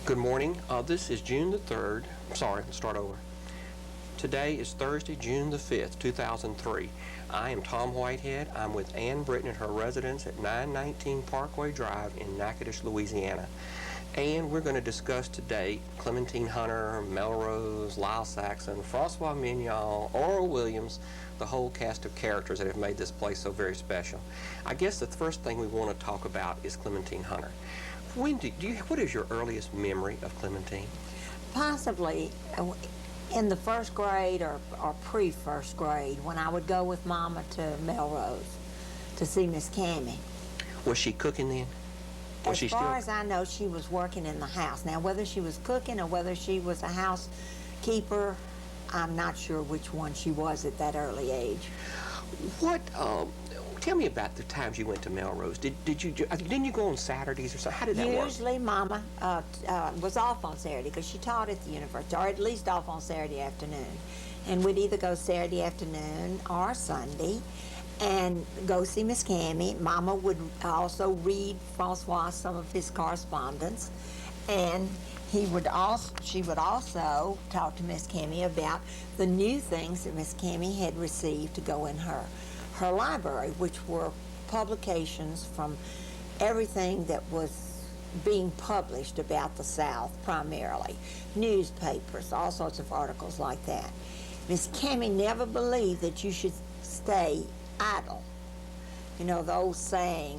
Good morning. This is June the 3rd. Sorry, let's start over. Today is Thursday, June the 5th, 2003. I am Tom Whitehead. I'm with Ann Britton at her residence at 919 Parkway Drive in Natchitoches, Louisiana. And we're going to discuss today Clementine Hunter, Melrose, Lyle Saxon, Francois Mignon, Oral Williams, the whole cast of characters that have made this place so very special. I guess the first thing we want to talk about is Clementine Hunter. What is your earliest memory of Clementine? Possibly in the first grade or pre-first grade, when I would go with Mama to Melrose to see Miss Cammie. Was she cooking then? As far as I know, she was working in the house. Now, whether she was cooking or whether she was a housekeeper, I'm not sure which one she was at that early age. Tell me about the times you went to Melrose. Didn't you go on Saturdays or something? How did that work? Usually, Mama was off on Saturday because she taught at the university, or at least off on Saturday afternoon. And we'd either go Saturday afternoon or Sunday and go see Miss Cammie. Mama would also read Francois some of his correspondence, and she would also talk to Miss Cammie about the new things that Miss Cammie had received to go in her library, which were publications from everything that was being published about the South, primarily newspapers, all sorts of articles like that. Miss Cammie never believed that you should stay idle. You know, the old saying,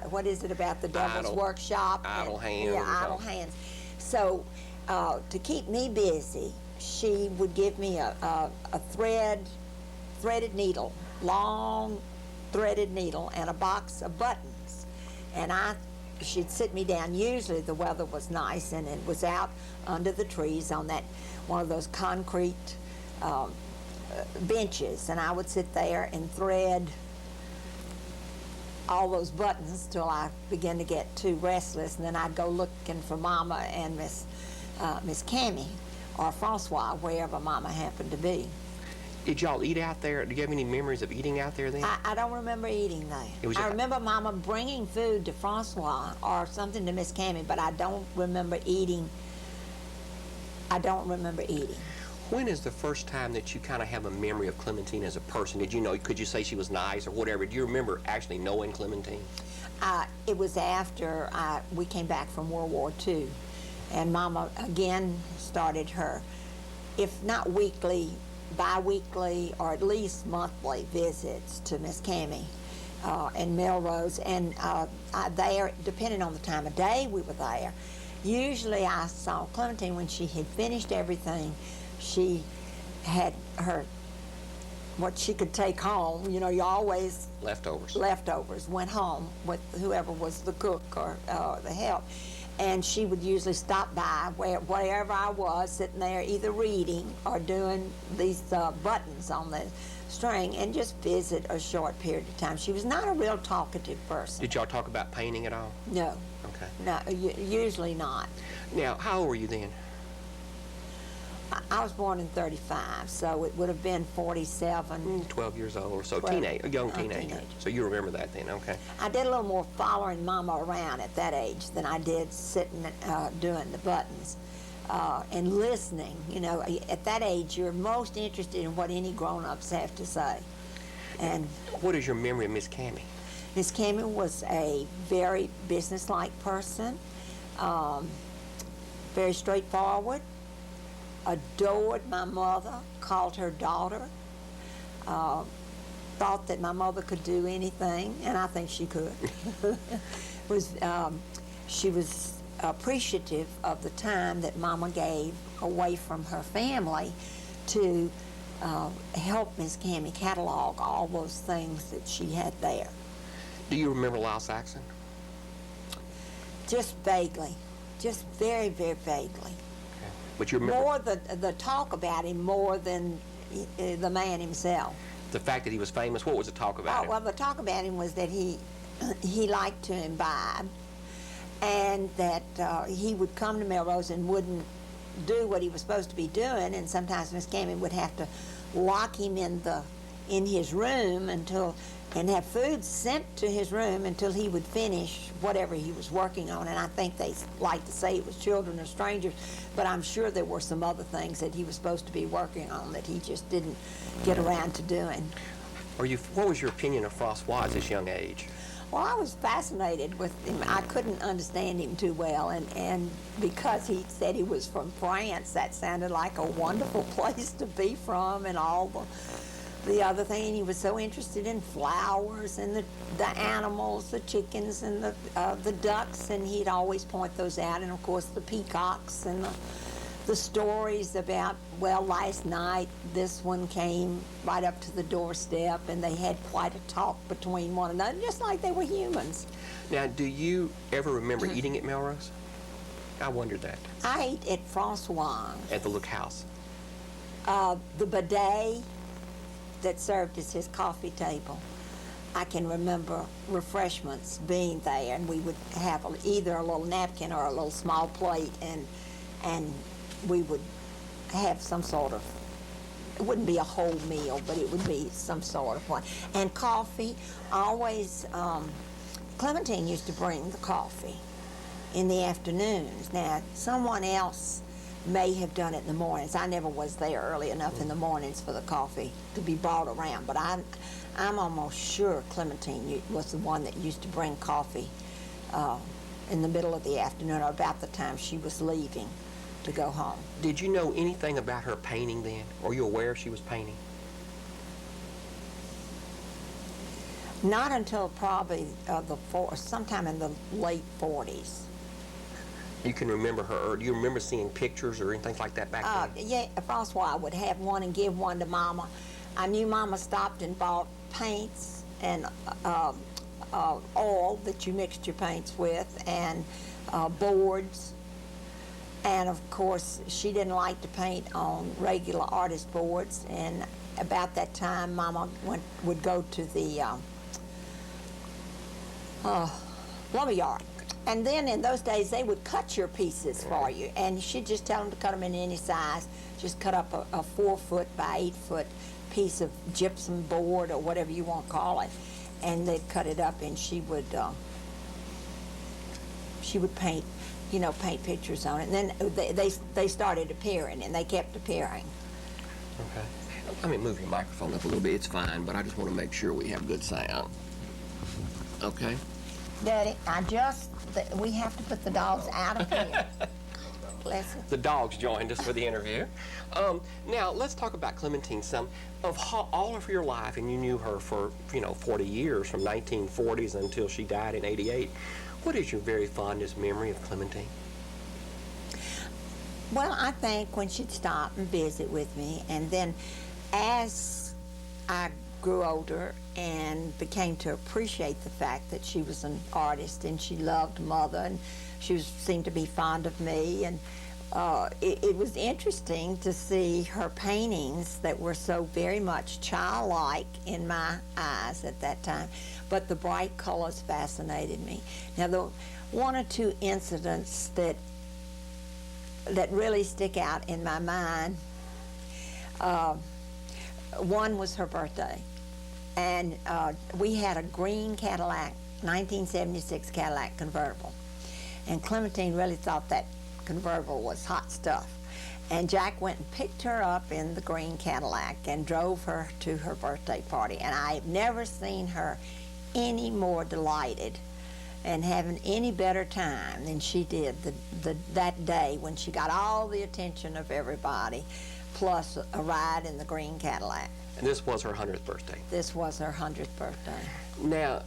what is it about the devil's workshop? Idle hands. Yeah, idle hands. So to keep me busy, she would give me a threaded needle, long threaded needle, and a box of buttons. And she'd sit me down. Usually the weather was nice, and it was out under the trees on one of those concrete benches, and I would sit there and thread all those buttons till I began to get too restless, and then I'd go looking for Mama and Miss Cammie or Francois, wherever Mama happened to be. Did y'all eat out there? Do you have any memories of eating out there then? I don't remember eating there. I remember Mama bringing food to Francois or something to Miss Cammie, but I don't remember eating. When is the first time that you kind of have a memory of Clementine as a person? Could you say she was nice or whatever? Do you remember actually knowing Clementine? It was after we came back from World War II, and Mama again started her, if not weekly, bi-weekly, or at least monthly visits to Miss Cammie and Melrose. And there, depending on the time of day we were there, usually I saw Clementine when she had finished everything. She had what she could take home. You always leftovers went home with whoever was the cook or the help, and she would usually stop by wherever I was, sitting there either reading or doing these buttons on the string, and just visit a short period of time. She was not a real talkative person. Did y'all talk about painting at all? No. Okay. No, usually not. Now, how old were you then? I was born in 35, so it would have been 47. 12 years old or so, young teenager. So you remember that then, okay. I did a little more following Mama around at that age than I did sitting doing the buttons and listening. At that age, you're most interested in what any grown-ups have to say. And what is your memory of Miss Cammie? Miss Cammie was a very businesslike person, very straightforward, adored my mother, called her daughter, thought that my mother could do anything, and I think she could. She was appreciative of the time that Mama gave away from her family to help Miss Cammie catalog all those things that she had there. Do you remember Lyle Saxon? Just vaguely, just very, very vaguely. But you remember more the talk about him more than the man himself. The fact that he was famous, what was the talk about him? Well, the talk about him was that he liked to imbibe, and that he would come to Melrose and wouldn't do what he was supposed to be doing, and sometimes Miss Cammie would have to lock him in in his room and have food sent to his room until he would finish whatever he was working on. And I think they like to say it was children or strangers, but I'm sure there were some other things that he was supposed to be working on that he just didn't get around to doing. What was your opinion of Francois at this young age? Well, I was fascinated with him. I couldn't understand him too well, and because he said he was from France, that sounded like a wonderful place to be from, and all the other thing. He was so interested in flowers and the animals, the chickens and the ducks, and he'd always point those out, and of course the peacocks and the stories about, well, last night this one came right up to the doorstep and they had quite a talk between one another, just like they were humans. Now, do you ever remember eating at Melrose? I wondered that. I ate at Francois. At the Look House. The bidet that served as his coffee table. I can remember refreshments being there, and we would have either a little napkin or a little small plate, and we would have some sort of, it wouldn't be a whole meal, but it would be some sort of one. And coffee, always, Clementine used to bring the coffee in the afternoons. Now, someone else may have done it in the mornings. I never was there early enough in the mornings for the coffee to be brought around, but I'm almost sure Clementine was the one that used to bring coffee in the middle of the afternoon, or about the time she was leaving to go home. Did you know anything about her painting then? Were you aware she was painting? Not until probably sometime in the late 40s. You can remember her, or do you remember seeing pictures or anything like that back then? Yeah, Francois would have one and give one to Mama. I knew Mama stopped and bought paints and oil that you mixed your paints with, and boards. And of course, she didn't like to paint on regular artist boards. And about that time, Mama would go to the lumberyard. And then in those days, they would cut your pieces for you, and she'd just tell them to cut them in any size. Just cut up a 4-foot by 8-foot piece of gypsum board, or whatever you want to call it, and they'd cut it up, and she would paint, paint pictures on it. And then they started appearing, and they kept appearing. Okay. Let me move your microphone up a little bit. It's fine, but I just want to make sure we have good sound. Okay. Daddy, we have to put the dogs out of here. Bless them. The dogs joined us for the interview. Now, let's talk about Clementine some. All of your life, and you knew her for, 40 years, from 1940s until she died in 88. What is your very fondest memory of Clementine? Well, I think when she'd stop and visit with me, and then as I grew older and became to appreciate the fact that she was an artist and she loved Mother, and seemed to be fond of me, and it was interesting to see her paintings that were so very much childlike in my eyes at that time, but the bright colors fascinated me. Now, the one or two incidents that really stick out in my mind, one was her birthday, and we had a green Cadillac, 1976 Cadillac convertible, and Clementine really thought that convertible was hot stuff. And Jack went and picked her up in the green Cadillac and drove her to her birthday party. And I've never seen her any more delighted and having any better time than she did that day, when she got all the attention of everybody, plus a ride in the green Cadillac. And this was her 100th birthday. This was her 100th birthday. Now,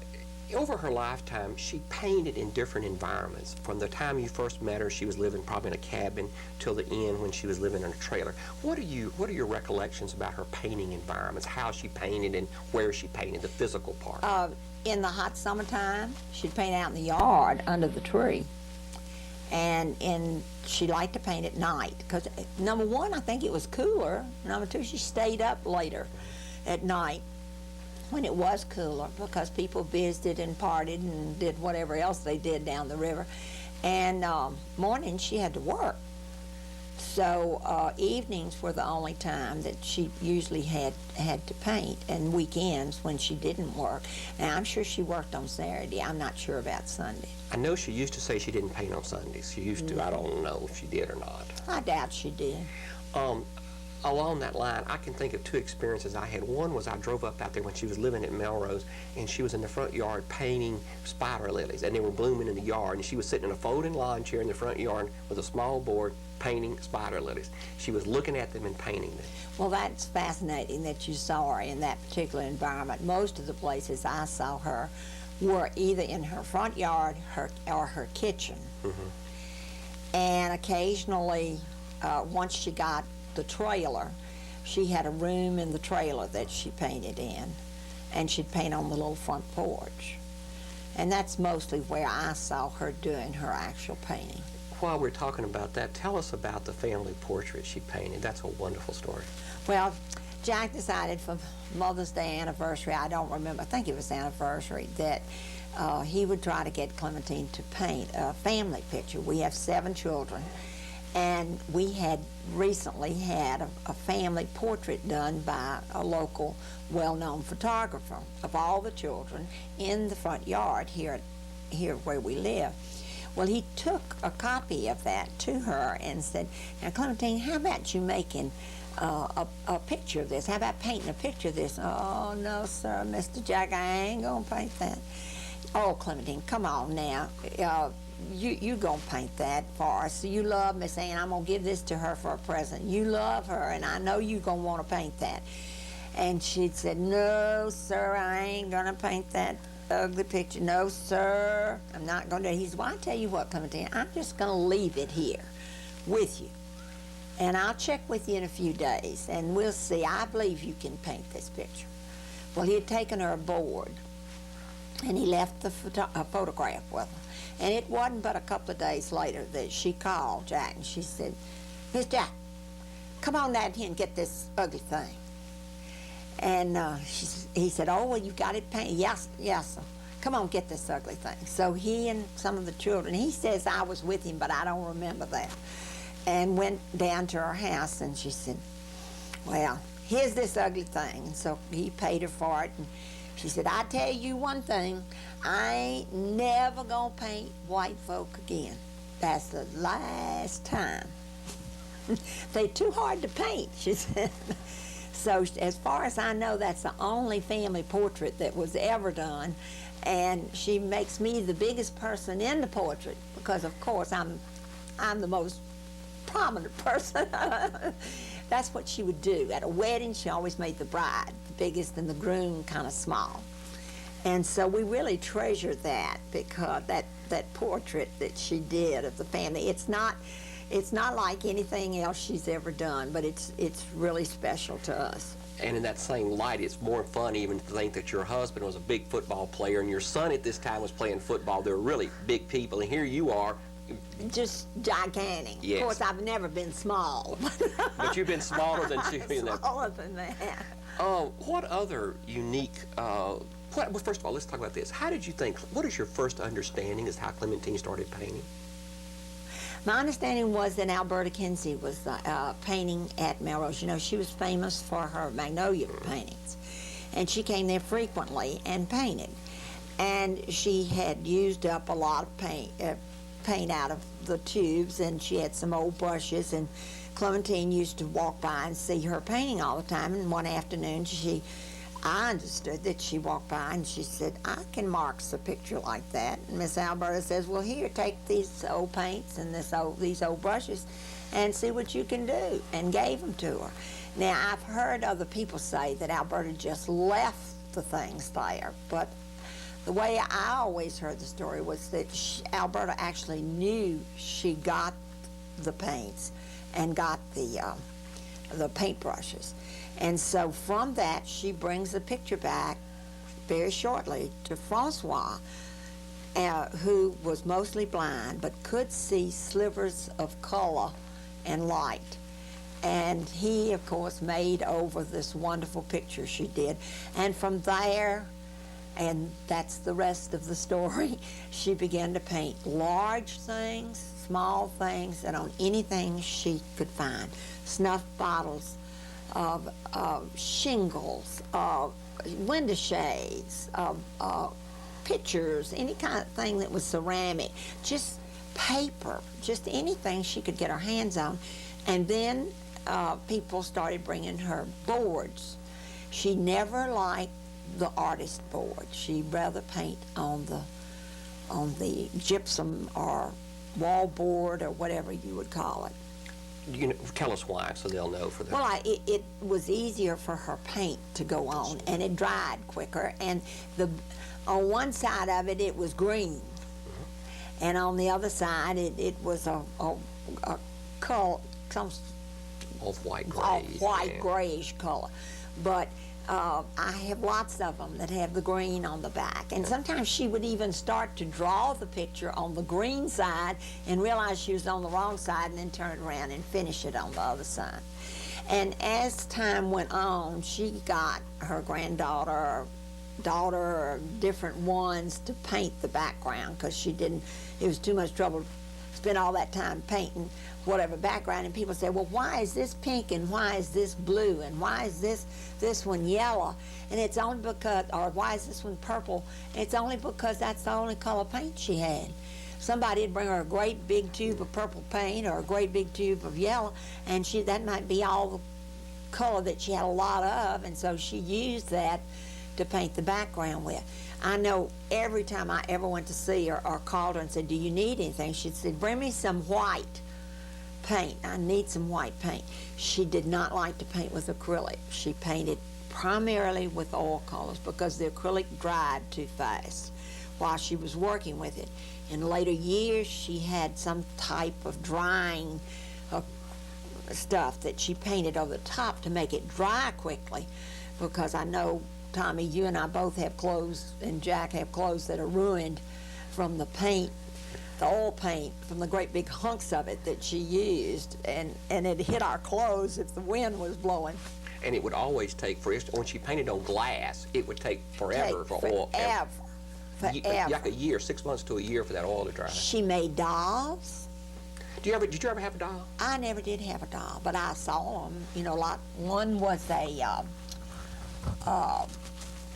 over her lifetime, she painted in different environments. From the time you first met her, she was living probably in a cabin, till the end when she was living in a trailer. What are your recollections about her painting environments, how she painted and where she painted, the physical part? In the hot summertime, she'd paint out in the yard under the tree. And she liked to paint at night, because number one, I think it was cooler. Number two, she stayed up later at night when it was cooler, because people visited and partied and did whatever else they did down the river. And morning, she had to work. So evenings were the only time that she usually had to paint, and weekends when she didn't work. Now, I'm sure she worked on Saturday. I'm not sure about Sunday. I know she used to say she didn't paint on Sundays. She used to. I don't know if she did or not. I doubt she did. Along that line, I can think of two experiences I had. One was I drove up out there when she was living at Melrose, and she was in the front yard painting spider lilies, and they were blooming in the yard, and she was sitting in a folding lawn chair in the front yard with a small board painting spider lilies. She was looking at them and painting them. Well, that's fascinating that you saw her in that particular environment. Most of the places I saw her were either in her front yard or her kitchen. And occasionally, once she got the trailer, she had a room in the trailer that she painted in, and she'd paint on the little front porch. And that's mostly where I saw her doing her actual painting. While we're talking about that, tell us about the family portrait she painted. That's a wonderful story. Well, Jack decided for Mother's Day anniversary, I don't remember, I think it was anniversary, that he would try to get Clementine to paint a family picture. We have 7 children, and we had recently had a family portrait done by a local well-known photographer of all the children in the front yard here where we live. Well, he took a copy of that to her and said, "Now, Clementine, how about you making a picture of this? How about painting a picture of this?" "Oh, no, sir, Mr. Jack, I ain't gonna paint that." "Oh, Clementine, come on now. You gonna paint that for us. You love Miss Ann. I'm gonna give this to her for a present. You love her, and I know you gonna want to paint that." And she said, "No, sir, I ain't gonna paint that ugly picture. No, sir, I'm not gonna do it." He said, "Well, I tell you what, Clementine, I'm just gonna leave it here with you, and I'll check with you in a few days, and we'll see. I believe you can paint this picture." Well, he had taken her aboard, and he left the photograph with her. And it wasn't but a couple of days later that she called Jack, and she said, "Miss Jack, come on down here and get this ugly thing." And he said, "Oh, well, you got it painted?" Yes, sir. "Come on, get this ugly thing." So he and some of the children, he says I was with him, but I don't remember that, and went down to her house, and she said, "Well, here's this ugly thing." And so he paid her for it, and she said, "I tell you one thing, I ain't never gonna paint white folk again. That's the last time." "They're too hard to paint," she said. So as far as I know, that's the only family portrait that was ever done, and she makes me the biggest person in the portrait because, of course, I'm the most prominent person. That's what she would do. At a wedding, she always made the bride the biggest and the groom kind of small. And so we really treasure that, because that portrait that she did of the family, it's not like anything else she's ever done, but it's really special to us. And in that same light, it's more fun even to think that your husband was a big football player and your son at this time was playing football. They're really big people, and here you are. Just gigantic. Yes. Of course, I've never been small. But you've been smaller than she. Smaller than that. What other unique... well, first of all, let's talk about this. How did you think... What is your first understanding as how Clementine started painting? My understanding was that Alberta Kinsey was painting at Melrose. You know, she was famous for her magnolia paintings, and she came there frequently and painted. And she had used up a lot of paint out of the tubes, and she had some old brushes, and Clementine used to walk by and see her painting all the time. And one afternoon, I understood that she walked by and she said, "I can mark a picture like that." And Miss Alberta says, "Well, here, take these old paints and these old brushes and see what you can do," and gave them to her. Now, I've heard other people say that Alberta just left the things there, but the way I always heard the story was that Alberta actually knew she got the paints and got the paintbrushes. And so from that, she brings the picture back very shortly to Francois, who was mostly blind but could see slivers of color and light. And he, of course, made over this wonderful picture she did. And from there, and that's the rest of the story. She began to paint large things, small things, and on anything she could find. Snuff bottles, shingles, window shades, pictures, any kind of thing that was ceramic, just paper, just anything she could get her hands on. And then people started bringing her boards. She never liked the artist board. She'd rather paint on the gypsum or wall board or whatever you would call it. You know, tell us why, so they'll know for that. Well, it was easier for her paint to go on, and it dried quicker. And on one side of it, it was green, and on the other side, it was a color, some Off-white grayish. off-white grayish color. But I have lots of them that have the green on the back. And sometimes she would even start to draw the picture on the green side and realize she was on the wrong side and then turn it around and finish it on the other side. And as time went on, she got her granddaughter, daughter, or different ones to paint the background because she didn't, it was too much trouble to spend all that time painting whatever background. And people say, well, why is this pink and why is this blue and why is this one yellow? And it's only because, or why is this one purple? And it's only because that's the only color paint she had. Somebody would bring her a great big tube of purple paint or a great big tube of yellow, and that might be all the color that she had a lot of, and so she used that to paint the background with. I know every time I ever went to see her or called her and said, do you need anything? She'd say, bring me some white paint. I need some white paint. She did not like to paint with acrylic. She painted primarily with oil colors because the acrylic dried too fast while she was working with it. In later years, she had some type of drying stuff that she painted over the top to make it dry quickly, because I know, Tommy, you and I both have clothes, and Jack have clothes that are ruined from the paint, the oil paint, from the great big hunks of it that she used, and it hit our clothes if the wind was blowing. And it would always take, for instance, when she painted on glass, it would take forever for oil. Forever. Like a year, 6 months to a year for that oil to dry. She made dolls. Did you ever have a doll? I never did have a doll, but I saw them. You know, like one was a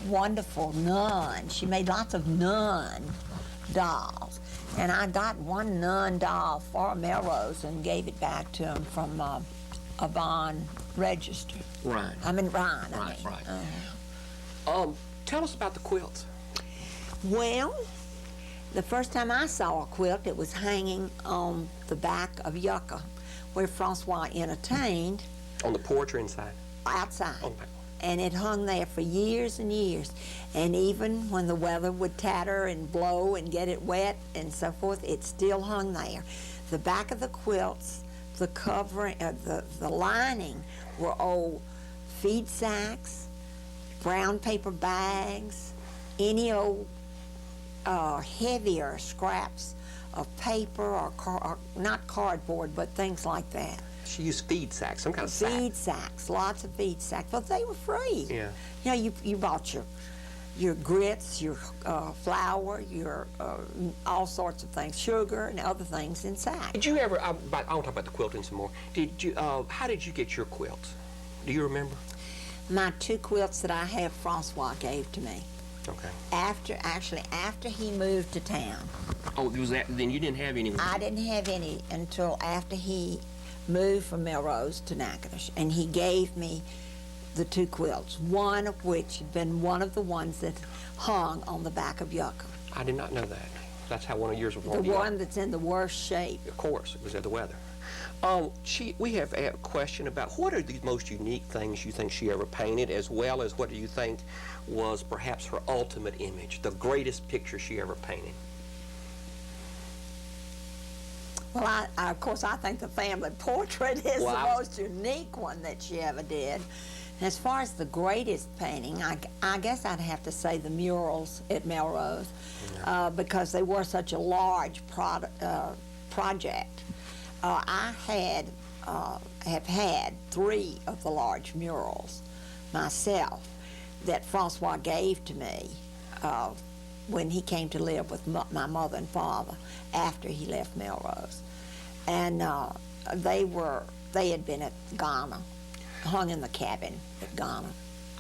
wonderful nun. She made lots of nun dolls. And I got one nun doll for Melrose and gave it back to him from a bond register. Right. I mean, Ryan. Right. Tell us about the quilts. Well, the first time I saw a quilt, it was hanging on the back of Yucca, where Francois entertained. On the porch or inside? Outside. On the back. And it hung there for years and years. And even when the weather would tatter and blow and get it wet and so forth, it still hung there. The back of the quilts, the covering, the lining were old feed sacks, brown paper bags, any old heavier scraps of paper or not cardboard, but things like that. She used feed sacks, some kind of sack. Feed sacks, lots of feed sacks. Well, they were free. Yeah. You know, you bought your grits, your flour, your all sorts of things, sugar and other things in sacks. Did you ever? I want to talk about the quilting some more. Did you? How did you get your quilts? Do you remember? My two quilts that I have, Francois gave to me. Okay. After he moved to town. Oh, was that? Then you didn't have any. I didn't have any until after he moved from Melrose to Natchitoches, and he gave me the two quilts, one of which had been one of the ones that hung on the back of Yucca. I did not know that. That's how one of yours was. The one that's in the worst shape. Of course, it was at the weather. We have a question about what are the most unique things you think she ever painted, as well as what do you think was perhaps her ultimate image, the greatest picture she ever painted? Well, of course, I think the family portrait is the most unique one that she ever did. As far as the greatest painting, I guess I'd have to say the murals at Melrose, because they were such a large project. I have had 3 of the large murals myself that Francois gave to me when he came to live with my mother and father after he left Melrose. And they had been at Ghana, hung in the cabin at Ghana.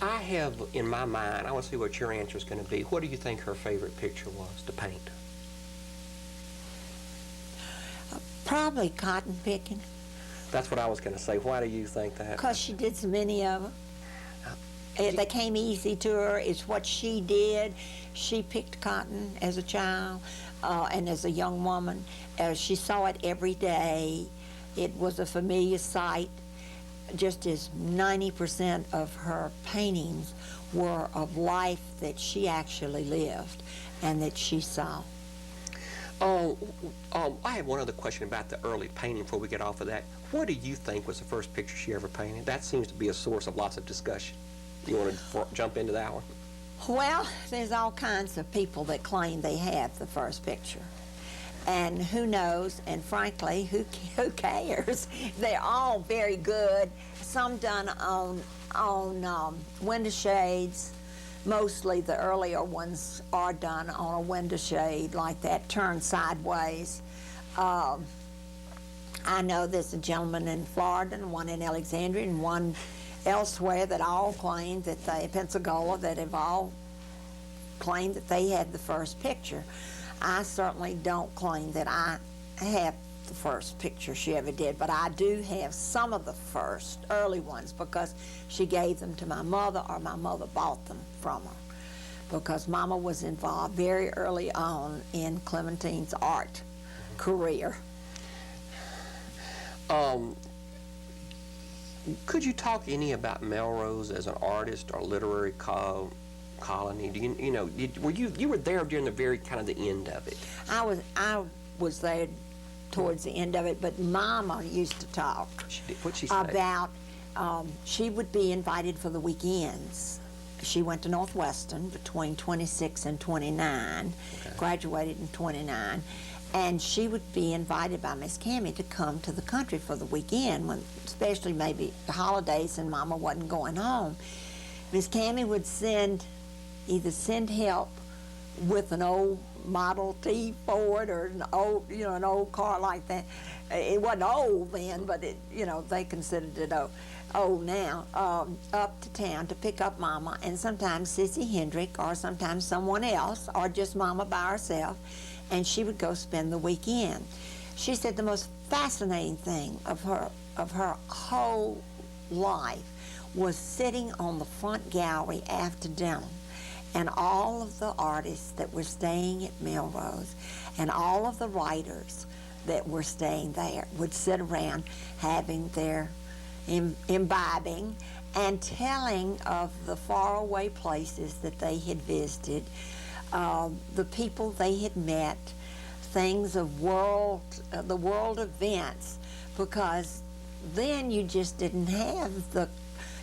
I have in my mind, I want to see what your answer is going to be. What do you think her favorite picture was to paint? Probably cotton picking, That's what I was going to say. Why do you think that? because she did so many of them. They came easy to her. It's what she did. She picked cotton as a child and as a young woman. She saw it every day. It was a familiar sight, just as 90% of her paintings were of life that she actually lived and that she saw. I have one other question about the early painting before we get off of that. What do you think was the first picture she ever painted? That seems to be a source of lots of discussion. You want to jump into that one? Well, there's all kinds of people that claim they have the first picture. And who knows, and frankly, who cares? They're all very good. Some done on window shades. Mostly the earlier ones are done on a window shade like that, turned sideways. I know there's a gentleman in Florida and one in Alexandria and one elsewhere that all claim that they, Pensacola, that have all claimed that they had the first picture. I certainly don't claim that I have the first picture she ever did, but I do have some of the first early ones because she gave them to my mother or my mother bought them from her, because Mama was involved very early on in Clementine's art career. Could you talk any about Melrose as an artist or literary colony? Do you know? You were there during the very kind of the end of it? I was there towards the end of it, but Mama used to talk What'd she say? about. She would be invited for the weekends. She went to Northwestern between 26 and 29, graduated in 29. And she would be invited by Miss Cammie to come to the country for the weekend, when, especially maybe the holidays and Mama wasn't going home. Miss Cammie would either send help with an old Model T Ford or an old car like that. It wasn't old then, but they considered it old now. Up to town to pick up Mama, and sometimes Sissy Hendrick, or sometimes someone else, or just Mama by herself. And she would go spend the weekend. She said the most fascinating thing of her whole life was sitting on the front gallery after dinner, and all of the artists that were staying at Melrose and all of the writers that were staying there would sit around having their imbibing and telling of the faraway places that they had visited, the people they had met, things of the world events, because then you just didn't have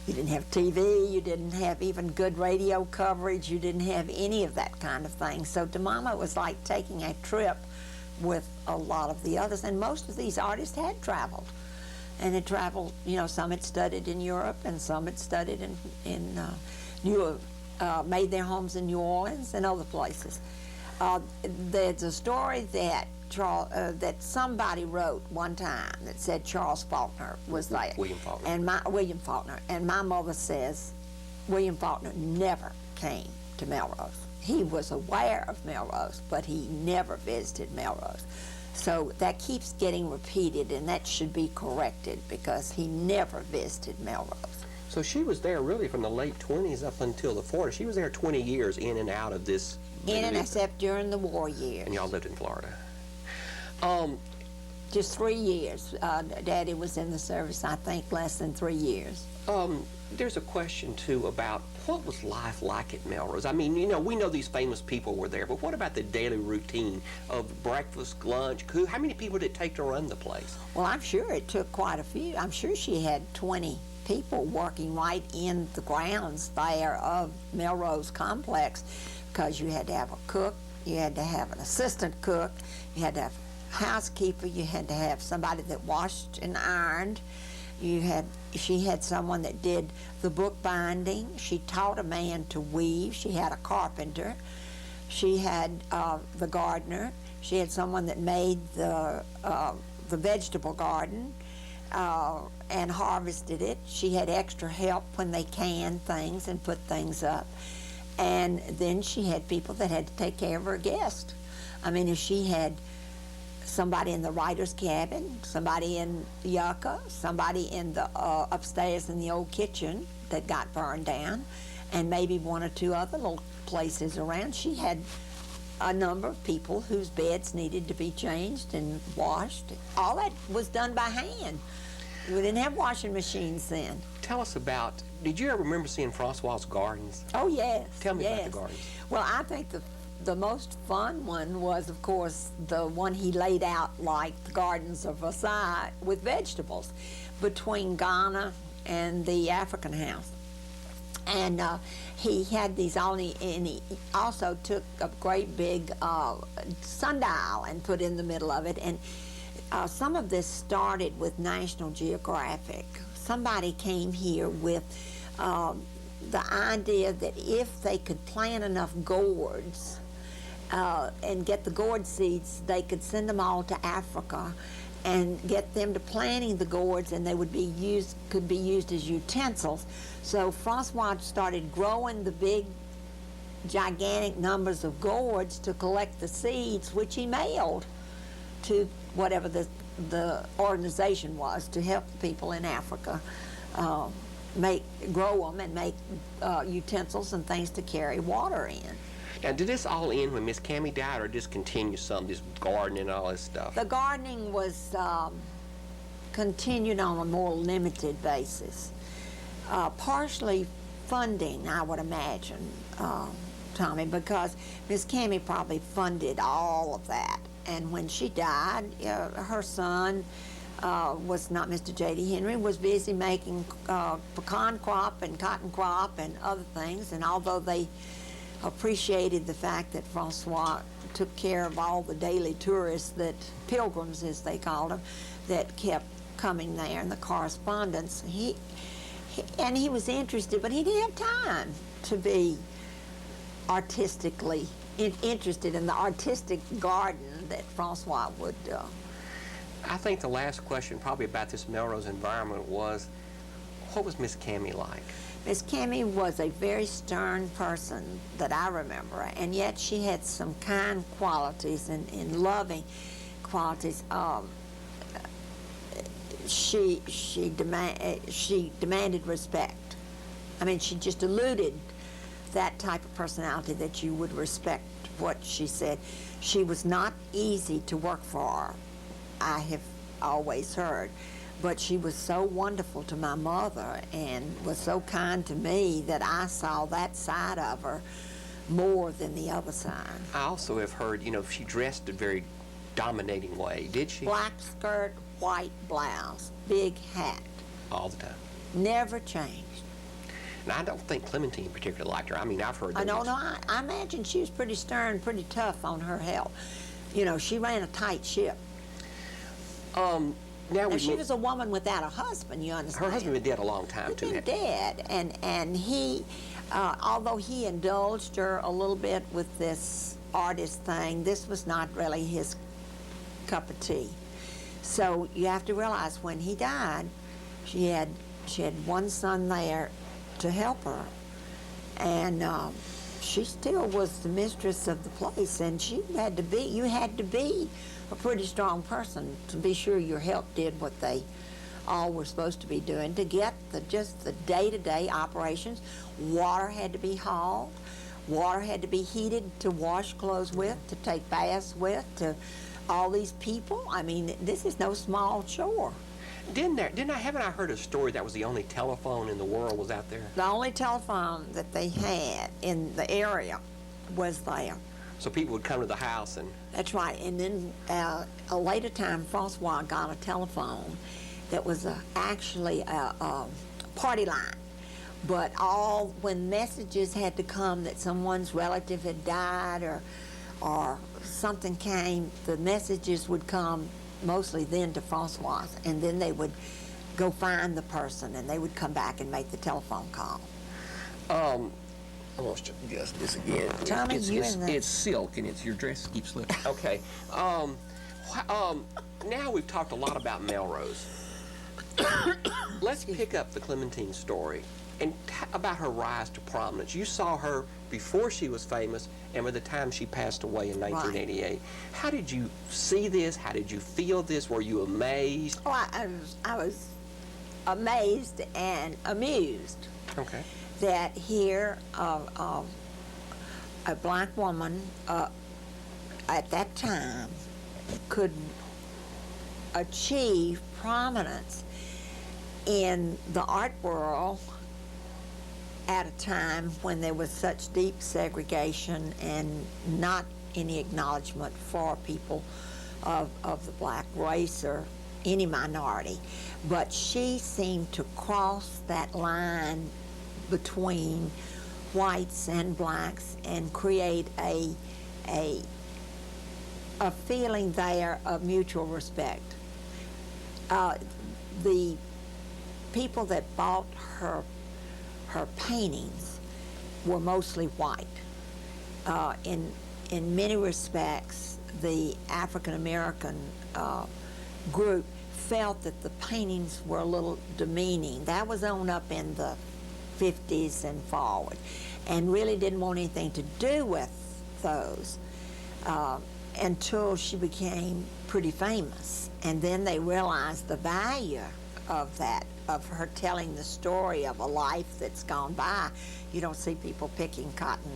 you didn't have TV, you didn't have even good radio coverage, you didn't have any of that kind of thing. So to Mama, it was like taking a trip with a lot of the others, and most of these artists had traveled. And had traveled, some had studied in Europe, and some had studied made their homes in New Orleans and other places. There's a story that that somebody wrote one time that said Charles Faulkner was there. William Faulkner. William Faulkner. And my mother says William Faulkner never came to Melrose. He was aware of Melrose, but he never visited Melrose. So that keeps getting repeated, and that should be corrected, because he never visited Melrose. So she was there really from the late 20s up until the 40s. She was there 20 years in and out of this. Except during the war years. And y'all lived in Florida. Just 3 years. Daddy was in the service, I think, less than 3 years. There's a question, too, about what was life like at Melrose? I mean, we know these famous people were there, but what about the daily routine of breakfast, lunch? How many people did it take to run the place? Well, I'm sure it took quite a few. I'm sure she had 20 people working right in the grounds there of Melrose Complex, because you had to have a cook, you had to have an assistant cook, you had to have a housekeeper, you had to have somebody that washed and ironed, She had someone that did the book binding. She taught a man to weave. She had a carpenter. She had the gardener. She had someone that made the vegetable garden and harvested it. She had extra help when they canned things and put things up. And then she had people that had to take care of her guests. I mean, if she had somebody in the writer's cabin, somebody in Yucca, somebody in the upstairs in the old kitchen that got burned down, and maybe one or two other little places around. She had a number of people whose beds needed to be changed and washed. All that was done by hand. We didn't have washing machines then. Tell us about, did you ever remember seeing Francois's gardens? Oh, yes. Tell me yes. about the gardens. Well, I think the most fun one was, of course, the one he laid out like the gardens of Versailles with vegetables between Ghana and the African house. And he had these and he also took a great big sundial and put in the middle of it. And some of this started with National Geographic. Somebody came here with the idea that if they could plant enough gourds and get the gourd seeds, they could send them all to Africa and get them to planting the gourds, and they could be used as utensils. So Francois started growing the big, gigantic numbers of gourds to collect the seeds, which he mailed to whatever the organization was to help the people in Africa grow them and make utensils and things to carry water in. Now, did this all end when Miss Cammie died, or just continue some, this gardening and all this stuff? The gardening was continued on a more limited basis. Partially funding, I would imagine, Tommy, because Miss Cammie probably funded all of that. And when she died, her son was not Mr. J.D. Henry, was busy making pecan crop and cotton crop and other things. And although they appreciated the fact that Francois took care of all the daily tourists, pilgrims as they called them, that kept coming there, and the correspondence, he was interested, but he didn't have time to be artistically interested in the artistic garden that Francois would do. I think the last question probably about this Melrose environment was, what was Miss Cammie like? Miss Cammie was a very stern person that I remember, and yet she had some kind qualities and loving qualities. She demanded respect. I mean, she just eluded that type of personality that you would respect what she said. She was not easy to work for, I have always heard. But she was so wonderful to my mother and was so kind to me that I saw that side of her more than the other side. I also have heard, she dressed a very dominating way. Did she? Black skirt, white blouse, big hat. All the time. Never changed. And I don't think Clementine particularly liked her. I mean, I've heard that. I imagine she was pretty stern, pretty tough on her health. She ran a tight ship. Now she was a woman without a husband, you understand? Her husband had been dead a long time, too. He'd been dead, and he, although he indulged her a little bit with this artist thing, this was not really his cup of tea. So you have to realize when he died, she had one son there to help her, and she still was the mistress of the place, and you had to be a pretty strong person to be sure your help did what they all were supposed to be doing to get just the day-to-day operations. Water had to be hauled. Water had to be heated to wash clothes with, to take baths with, to all these people. I mean, this is no small chore. Haven't I heard a story that was the only telephone in the world was out there? The only telephone that they had in the area was there. So people would come to the house and... That's right. And then a later time, Francois got a telephone that was actually a party line. But when messages had to come that someone's relative had died or something came, the messages would come mostly then to Francois, and then they would go find the person, and they would come back and make the telephone call. I want to guess this again. Tommy, It's silk, and your dress keeps slipping. Okay. Now we've talked a lot about Melrose. Let's pick up the Clementine story and about her rise to prominence. You saw her before she was famous and by the time she passed away in 1988. Right. How did you see this? How did you feel this? Were you amazed? Oh, I was amazed and amused. Okay. That here a black woman at that time could achieve prominence in the art world at a time when there was such deep segregation and not any acknowledgement for people of the black race or any minority. But she seemed to cross that line between whites and blacks and create a feeling there of mutual respect. The people that bought her paintings were mostly white. In many respects, the African American group felt that the paintings were a little demeaning. That was on up in the 50s and forward, and really didn't want anything to do with those until she became pretty famous. And then they realized the value of that, of her telling the story of a life that's gone by. You don't see people picking cotton.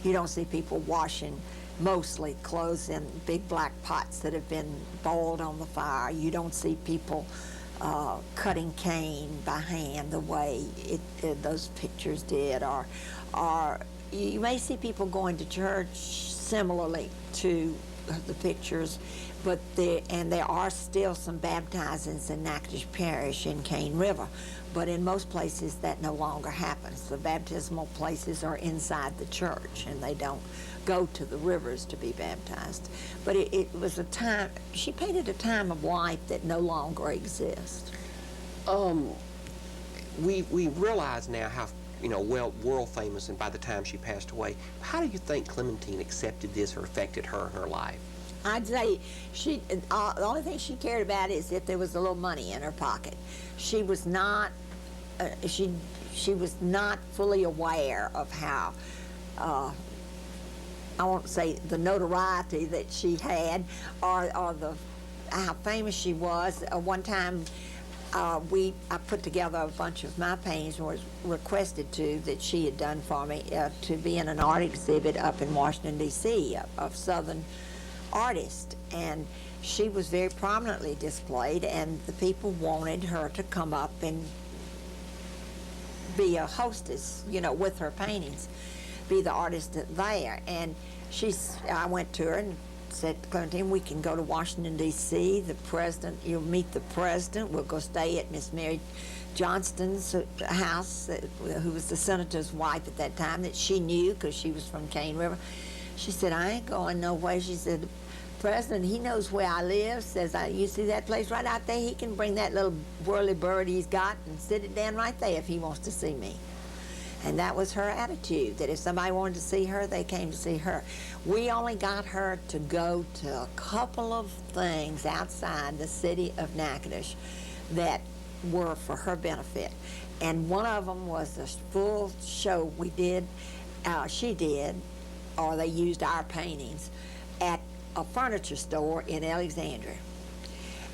You don't see people washing mostly clothes in big black pots that have been boiled on the fire. You don't see people cutting cane by hand the way those pictures did, or you may see people going to church similarly to the pictures, but there are still some baptizings in Natchitoches Parish in Cane River, but in most places that no longer happens. The baptismal places are inside the church, and they don't go to the rivers to be baptized. But it was a time, she painted a time of life that no longer exists. We realize now how, well, world famous, and by the time she passed away. How do you think Clementine accepted this or affected her in her life? I'd say the only thing she cared about is if there was a little money in her pocket. She was not, she was not fully aware of how, I won't say the notoriety that she had, or how famous she was. One time, I put together a bunch of my paintings, was requested that she had done for me to be in an art exhibit up in Washington, D.C. of Southern artists, and she was very prominently displayed, and the people wanted her to come up and be a hostess, with her paintings, be the artist there. And I went to her and said, Clementine, we can go to Washington, D.C. The president, you'll meet the president. We'll go stay at Miss Mary Johnston's house, who was the senator's wife at that time, that she knew because she was from Cane River. She said, I ain't going no way. She said, the president, he knows where I live. Says, you see that place right out there? He can bring that little whirly bird he's got and sit it down right there if he wants to see me. And that was her attitude, that if somebody wanted to see her, they came to see her. We only got her to go to a couple of things outside the city of Natchitoches that were for her benefit. And one of them was a full show we did, she did, or they used our paintings, at a furniture store in Alexandria.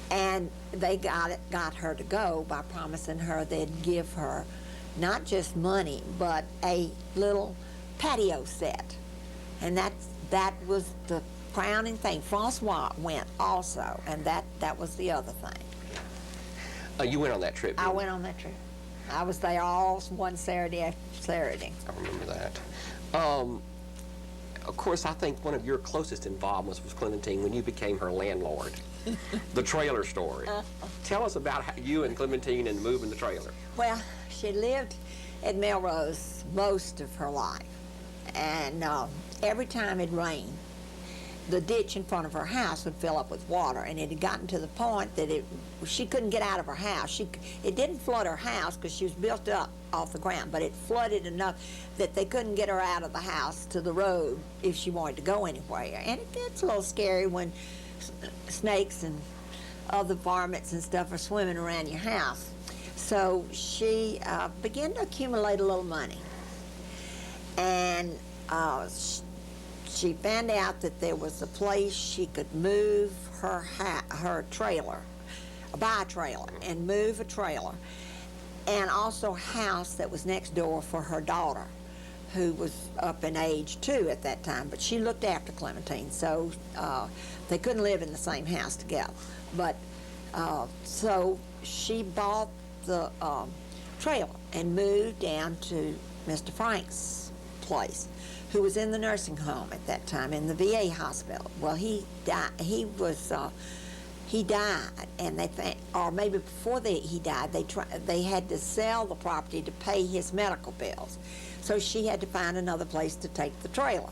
And they got her to go by promising her they'd give her not just money, but a little patio set. And that was the crowning thing. Francois went also, and that was the other thing. You went on that trip? I went on that trip. I was there all one Saturday after Saturday. I remember that. Of course, I think one of your closest involvements was Clementine when you became her landlord. The trailer story. Tell us about how you and Clementine and moving the trailer. Well, she lived at Melrose most of her life, and every time it rained, the ditch in front of her house would fill up with water, and it had gotten to the point that she couldn't get out of her house. It didn't flood her house because she was built up off the ground, but it flooded enough that they couldn't get her out of the house to the road if she wanted to go anywhere. And it gets a little scary when snakes and other varmints and stuff are swimming around your house. So she began to accumulate a little money, and she found out that there was a place she could move her trailer, buy a trailer and move a trailer, and also a house that was next door for her daughter, who was up in age too at that time, but she looked after Clementine, so they couldn't live in the same house together. But so she bought the trailer and moved down to Mr. Frank's place, who was in the nursing home at that time, in the VA hospital. Well, he died. He died, and or maybe before he died, they had to sell the property to pay his medical bills. So she had to find another place to take the trailer.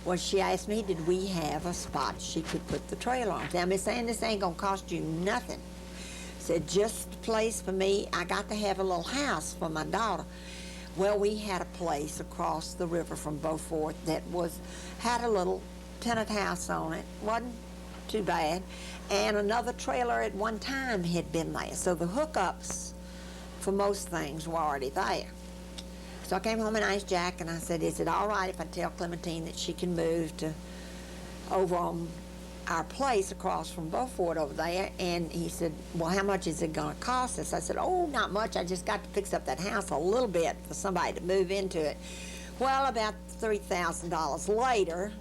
Well, she asked me, did we have a spot she could put the trailer on? Now, Miss Ann, this ain't gonna cost you nothing. Said, just a place for me. I got to have a little house for my daughter. Well, we had a place across the river from Beaufort that had a little tenant house on it. Wasn't too bad. And another trailer at one time had been there. So the hookups for most things were already there. So I came home and asked Jack, and I said, is it all right if I tell Clementine that she can move to over on our place across from Beaufort over there? And he said, well, how much is it going to cost us? I said, oh, not much. I just got to fix up that house a little bit for somebody to move into it. Well, about $3,000 later,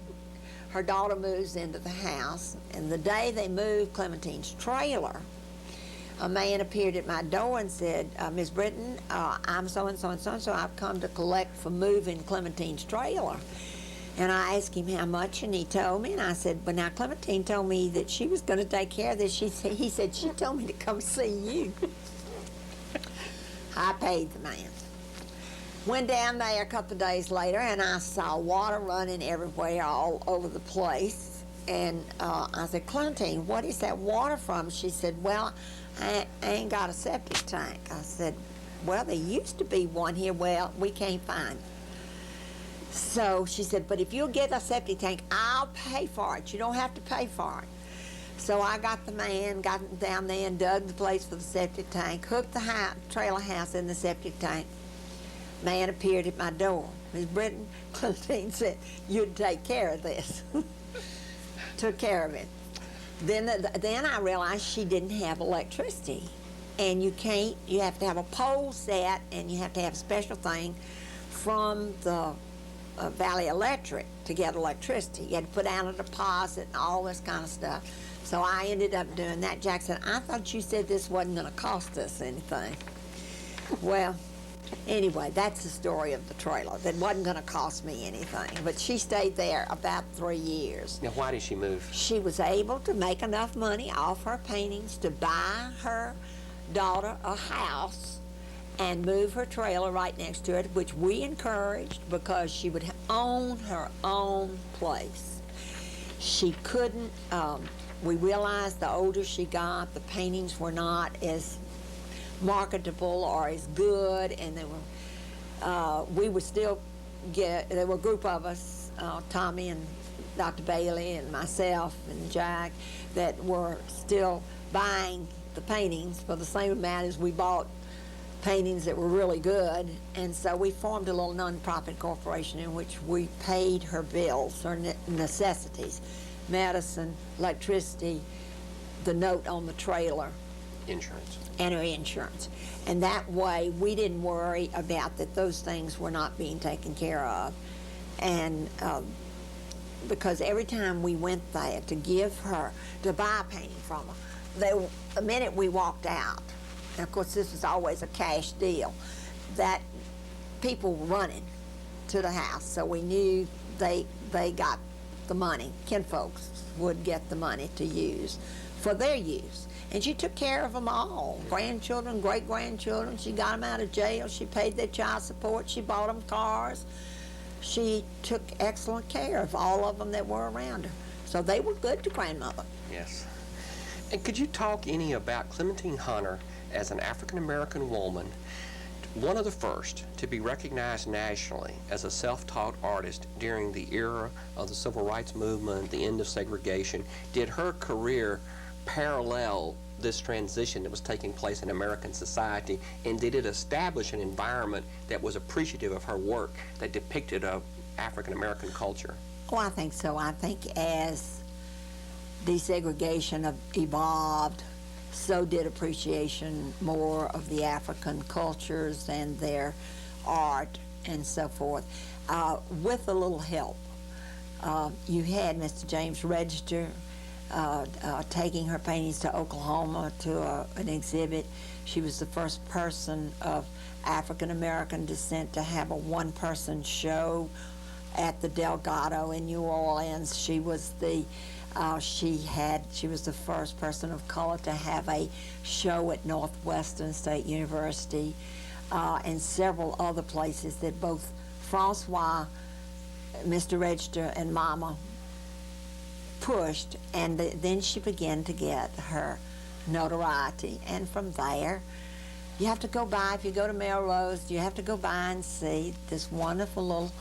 her daughter moves into the house, and the day they moved Clementine's trailer, a man appeared at my door and said, Miss Britton, I'm so-and-so and so-and-so. I've come to collect for moving Clementine's trailer. And I asked him how much, and he told me, and I said, but now Clementine told me that she was going to take care of this. He said, she told me to come see you. I paid the man. Went down there a couple of days later, and I saw water running everywhere, all over the place. And I said, Clementine, what is that water from? She said, well, I ain't got a septic tank. I said, well, there used to be one here. Well, we can't find it. So she said, but if you'll get a septic tank, I'll pay for it. You don't have to pay for it. So I got the man, got down there and dug the place for the septic tank, hooked the trailer house in the septic tank. Man appeared at my door. Miss Britton, Clementine said, you'd take care of this. Took care of it. Then I realized she didn't have electricity. And you have to have a pole set, and you have to have a special thing from the Valley Electric to get electricity. You had to put down a deposit and all this kind of stuff. So I ended up doing that. Jack said, I thought you said this wasn't going to cost us anything. Well, anyway, that's the story of the trailer. That wasn't going to cost me anything. But she stayed there about 3 years. Now, why did she move? She was able to make enough money off her paintings to buy her daughter a house and move her trailer right next to it, which we encouraged because she would own her own place. She couldn't, we realized the older she got, the paintings were not as marketable or as good, and they were, we would still there were a group of us, Tommy and Dr. Bailey and myself and Jack, that were still buying the paintings for the same amount as we bought paintings that were really good. And so we formed a little non-profit corporation in which we paid her bills, her necessities, medicine, electricity, the note on the trailer, Insurance. and her insurance. And that way we didn't worry about that those things were not being taken care of. And because every time we went there to buy a painting from her, the minute we walked out, and of course this was always a cash deal, that people were running to the house, so we knew they got the money. Kinfolks would get the money to use for their use. And she took care of them all, grandchildren, great-grandchildren. She got them out of jail. She paid their child support. She bought them cars. She took excellent care of all of them that were around her. So they were good to grandmother. Yes. And could you talk any about Clementine Hunter as an African-American woman, one of the first to be recognized nationally as a self-taught artist during the era of the Civil Rights Movement, the end of segregation? Did her career parallel this transition that was taking place in American society, and did it establish an environment that was appreciative of her work, that depicted a African-American culture? Oh, I think so. I think as desegregation evolved, so did appreciation more of the African cultures and their art and so forth. With a little help, you had Mr. James Register taking her paintings to Oklahoma to an exhibit. She was the first person of African American descent to have a one-person show at the Delgado in New Orleans. She was the first person of color to have a show at Northwestern State University, and several other places that both Francois, Mr. Register, and Mama pushed, and then she began to get her notoriety. And from there, you have to go by, if you go to Melrose, you have to go by and see this wonderful little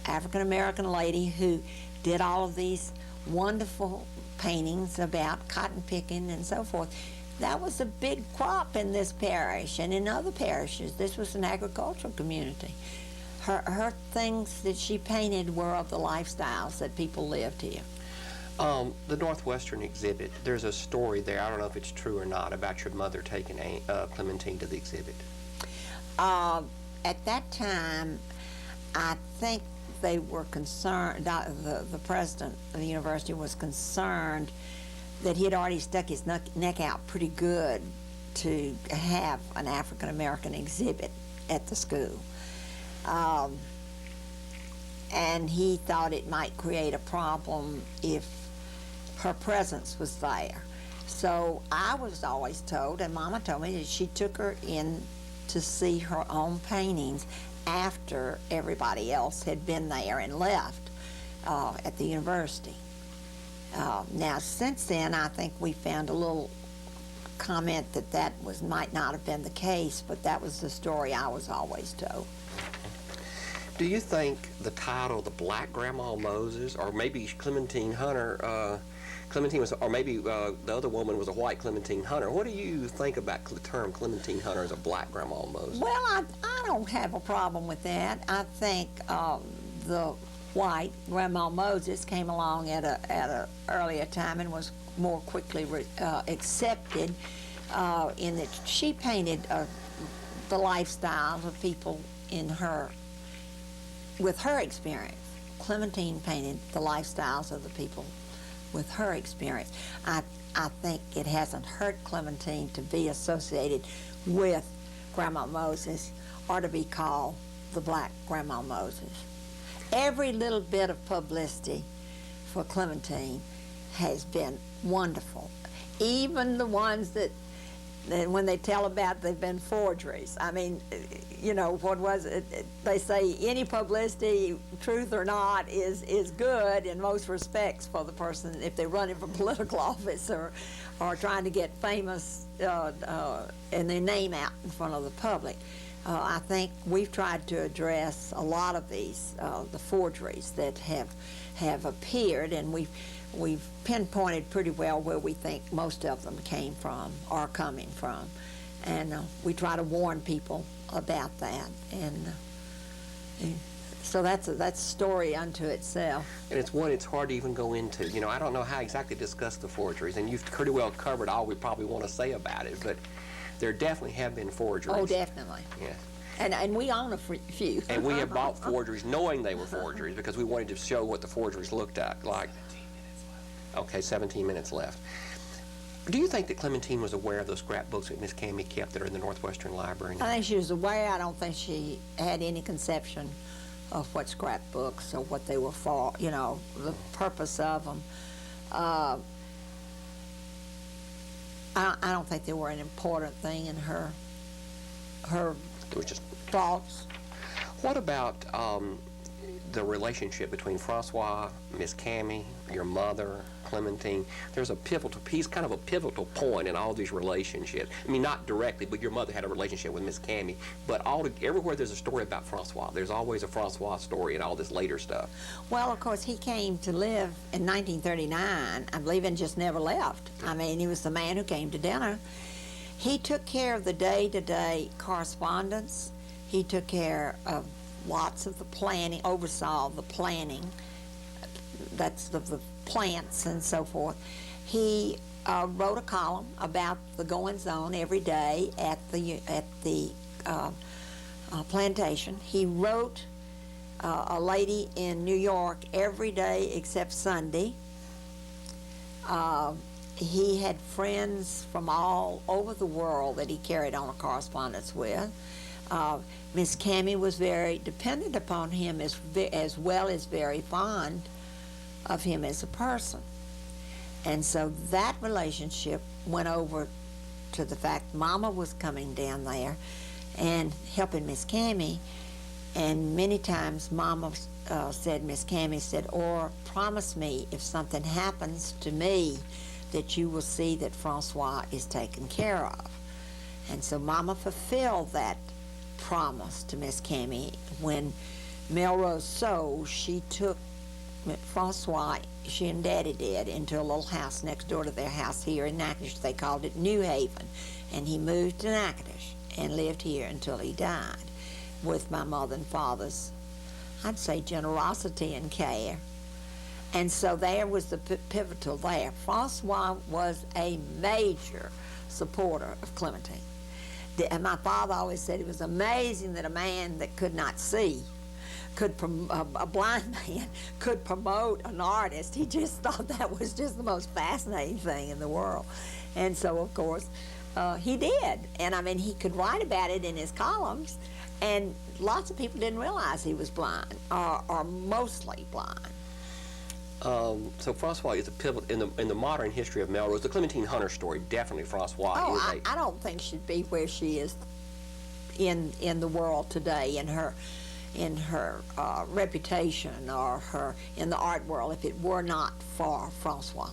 African-American lady who did all of these wonderful paintings about cotton picking and so forth. That was a big crop in this parish and in other parishes. This was an agricultural community. Her things that she painted were of the lifestyles that people lived here. The Northwestern exhibit, there's a story there, I don't know if it's true or not, about your mother taking Clementine to the exhibit. At that time, I think they were concerned, the president of the university was concerned that he had already stuck his neck out pretty good to have an African-American exhibit at the school. And he thought it might create a problem if her presence was there. So I was always told, and Mama told me, that she took her in to see her own paintings after everybody else had been there and left at the university. Now, since then, I think we found a little comment that might not have been the case, but that was the story I was always told. Do you think the title, the Black Grandma Moses, or maybe Clementine Hunter, Clementine was, or maybe the other woman was a white Clementine Hunter. What do you think about the term Clementine Hunter as a Black Grandma Moses? Well, I don't have a problem with that. I think the white Grandma Moses came along at a earlier time and was more quickly accepted in that she painted the lifestyles of people with her experience. Clementine painted the lifestyles of the people with her experience. I think it hasn't hurt Clementine to be associated with Grandma Moses or to be called the Black Grandma Moses. Every little bit of publicity for Clementine has been wonderful. Even the ones that when they tell about they've been forgeries. I mean, you know, what was it? They say any publicity, truth or not, is good in most respects for the person if they're running for political office or trying to get famous and their name out in front of the public. I think we've tried to address a lot of these, the forgeries that have appeared, and we've pinpointed pretty well where we think most of them came from or coming from, and we try to warn people about that, and so that's a story unto itself. And it's one it's hard to even go into. You know, I don't know how exactly to discuss the forgeries, and you've pretty well covered all we probably want to say about it, but there definitely have been forgeries. Oh, definitely. Yeah. And we own a few. And we have bought forgeries knowing they were forgeries because we wanted to show what the forgeries looked at like. Okay, 17 minutes left. Do you think that Clementine was aware of those scrapbooks that Miss Cammie kept that are in the Northwestern Library now? I think she was aware. I don't think she had any conception of what scrapbooks or what they were for, you know, the purpose of them. I don't think they were an important thing in her It was just thoughts. What about, the relationship between Francois, Miss Cammy, your mother, Clementine. There's a pivotal, he's kind of a pivotal point in all these relationships. I mean, not directly, but your mother had a relationship with Miss Cammy. But everywhere there's a story about Francois, there's always a Francois story in all this later stuff. Well, of course, he came to live in 1939, I believe, and just never left. I mean, he was the man who came to dinner. He took care of the day-to-day correspondence. He took care of lots of the planning, oversaw the planning, that's the plants and so forth. He wrote a column about the goings-on every day at the plantation. He wrote a lady in New York every day except Sunday. He had friends from all over the world that he carried on a correspondence with. Miss Cammy was very dependent upon him as well as very fond of him as a person. And so that relationship went over to the fact Mama was coming down there and helping Miss Cammy. And many times Mama said, Miss Cammy said, or promise me if something happens to me that you will see that Francois is taken care of. And so Mama fulfilled that promise to Miss Cammy. When Melrose sold, she took Francois, she and Daddy did, into a little house next door to their house here in Natchitoches. They called it New Haven. And he moved to Natchitoches and lived here until he died with my mother and father's, I'd say, generosity and care. And so there was the pivotal there. Francois was a major supporter of Clementine. And my father always said it was amazing that a man that could not see, a blind man, could promote an artist. He just thought that was just the most fascinating thing in the world. And so, of course, he did. And I mean, he could write about it in his columns, and lots of people didn't realize he was blind, or mostly blind. So Francois is a pivot in the modern history of Melrose. The Clementine Hunter story, definitely Francois is I don't think she'd be where she is in the world today, in her reputation or in the art world, if it were not for Francois.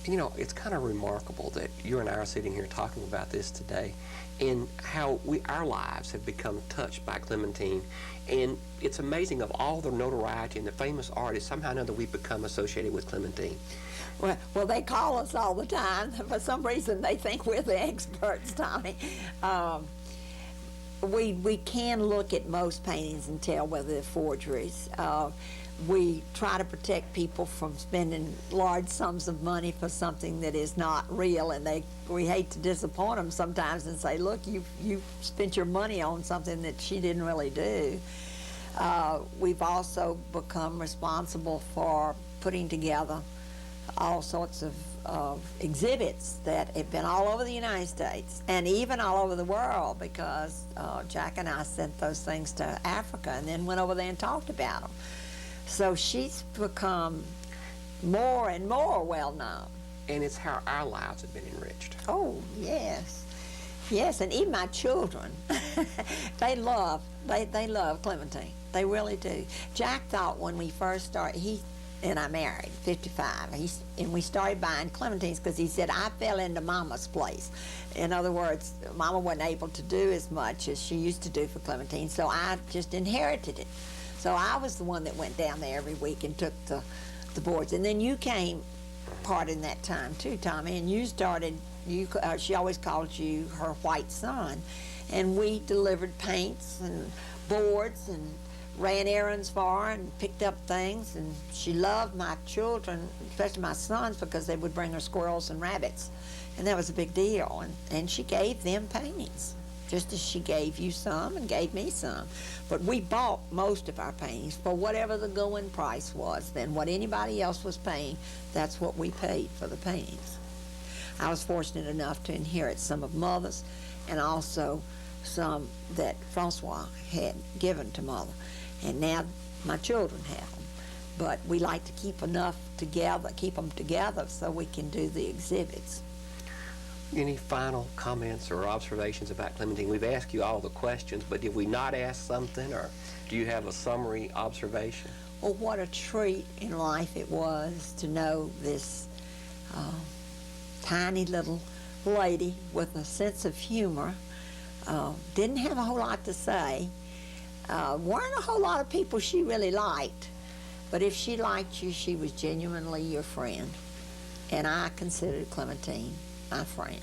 You know, it's kind of remarkable that you and I are sitting here talking about this today, and how our lives have become touched by Clementine. And it's amazing, of all the notoriety and the famous artists, somehow or another we've become associated with Clementine. Well, they call us all the time. For some reason, they think we're the experts, Tommy. We can look at most paintings and tell whether they're forgeries. We try to protect people from spending large sums of money for something that is not real, and we hate to disappoint them sometimes and say, look, you spent your money on something that she didn't really do. We've also become responsible for putting together all sorts of exhibits that have been all over the United States and even all over the world, because Jack and I sent those things to Africa and then went over there and talked about them. So she's become more and more well-known. And it's how our lives have been enriched. Oh, yes. Yes, and even my children, they love Clementine. They really do. Jack thought when we first started, he and I married, 55, and we started buying Clementines because he said, I fell into Mama's place. In other words, Mama wasn't able to do as much as she used to do for Clementine, so I just inherited it. So I was the one that went down there every week and took the boards. And then you came part in that time too, Tommy, and you started, she always called you her white son. And we delivered paints and boards and ran errands for her and picked up things. And she loved my children, especially my sons, because they would bring her squirrels and rabbits. And that was a big deal. And she gave them paintings, just as she gave you some and gave me some. But we bought most of our paintings for whatever the going price was. Then what anybody else was paying, that's what we paid for the paintings. I was fortunate enough to inherit some of Mother's, and also some that Francois had given to Mother. And now my children have them. But we like to keep enough together, keep them together so we can do the exhibits. Any final comments or observations about Clementine? We've asked you all the questions, but did we not ask something, or do you have a summary observation? Well, what a treat in life it was to know this tiny little lady with a sense of humor. Didn't have a whole lot to say. Weren't a whole lot of people she really liked, but if she liked you, she was genuinely your friend. And I considered Clementine my friend.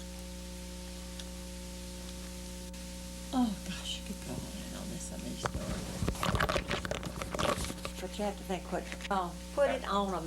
Oh gosh, you could go on this story. But you have to think, put it on a